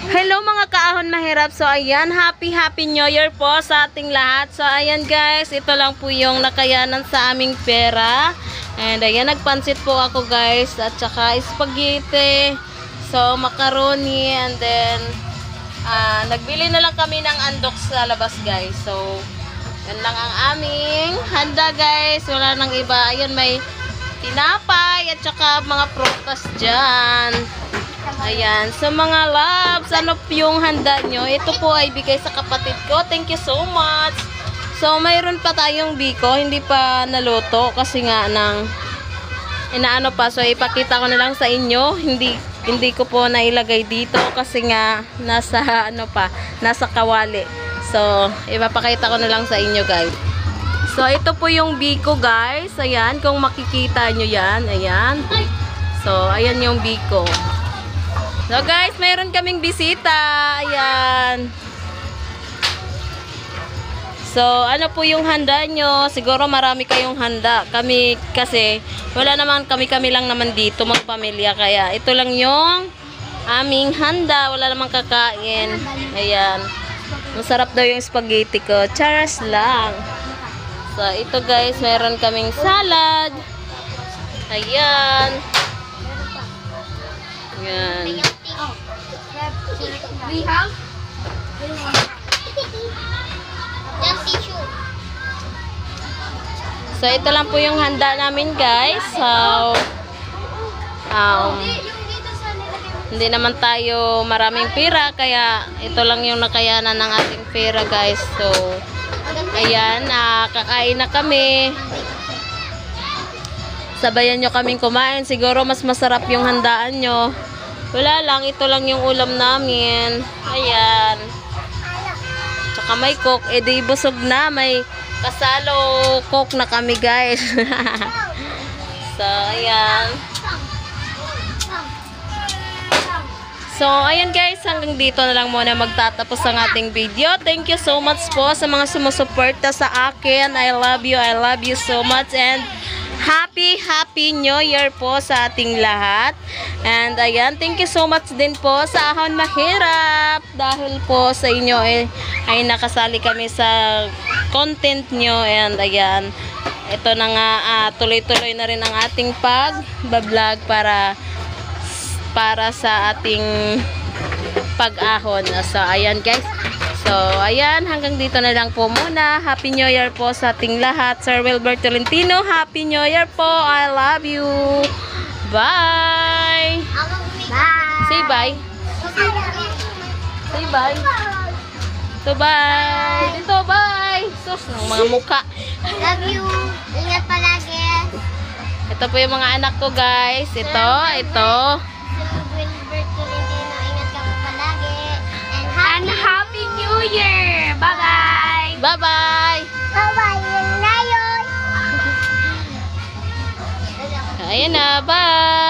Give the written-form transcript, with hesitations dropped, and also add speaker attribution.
Speaker 1: Hello mga kaahon mahirap. So ayan, happy New Year po sa ating lahat. So ayan guys, ito lang po yung nakayanan sa aming pera. And ayan, nagpansit po ako guys. At saka spaghetti. So macaroni. And then nagbili na lang kami ng andok sa labas guys. So yan lang ang aming handa guys. Wala nang iba. Ayan, may tinapay at saka mga prutas dyan. Ayan, so mga loves, ano yung handa nyo? Ito po ay bigay sa kapatid ko. Thank you so much. So mayroon pa tayong biko, hindi pa naluto kasi nga inaano pa. So ipakita ko na lang sa inyo. Hindi ko po nailagay dito kasi nga nasa nasa kawali. So ipapakita ko na lang sa inyo guys. So ito po yung biko guys. Ayan, kung makikita nyo yan. Ayan. So ayan yung biko. So guys, mayroon kaming bisita. Ayan. So ano po yung handa nyo? Siguro marami kayong handa. Kami kasi wala naman kami lang naman dito magpamilya. Kaya ito lang yung aming handa. Wala namang kakain. Ayan. Masarap daw yung spaghetti ko. Charas lang. So ito guys, mayroon kaming salad. Ayan. Ayan.
Speaker 2: We have tissue.
Speaker 1: So ito lang po yung handa namin guys. So hindi naman tayo maraming pera kaya ito lang yung nakayanan ng ating pera guys. So ayan, kakain na kami. Sabayan nyo kaming kumain. Siguro mas masarap yung handaan nyo. Wala lang, ito lang yung ulam namin. Ayan. Tsaka may coke. Eh di busog na. May kasalo coke na kami guys. So ayan. So ayan guys, hanggang dito na lang muna magtatapos ang ating video. Thank you so much po sa mga sumusuporta sa akin. I love you so much. And Happy New Year po sa ating lahat. And ayan, thank you so much din po sa Ahon Mahirap. Dahil po sa inyo ay nakasali kami sa content nyo. And ayan, ito na nga, tuloy-tuloy na rin ang ating pag-vlog para sa ating pag-ahon. So ayan guys. So, ayan, hanggang dito na lang po muna. Happy New Year po sa ating lahat. Sir Wilbert Tolentino, Happy New Year po. I love you. Bye.
Speaker 2: Bye.
Speaker 1: Say bye. Say bye. So, bye. Dito, bye. Sus, ng mga muka.
Speaker 2: Love you. Ingat palagi.
Speaker 1: Ito po yung mga anak ko, guys. Ito.
Speaker 2: Wilbert Tolentino, ingat ka po palagi.
Speaker 3: And Happy New Year! Bye-bye!
Speaker 1: Bye-bye.
Speaker 2: Bye-bye. Layon.
Speaker 1: Ayan na, bye.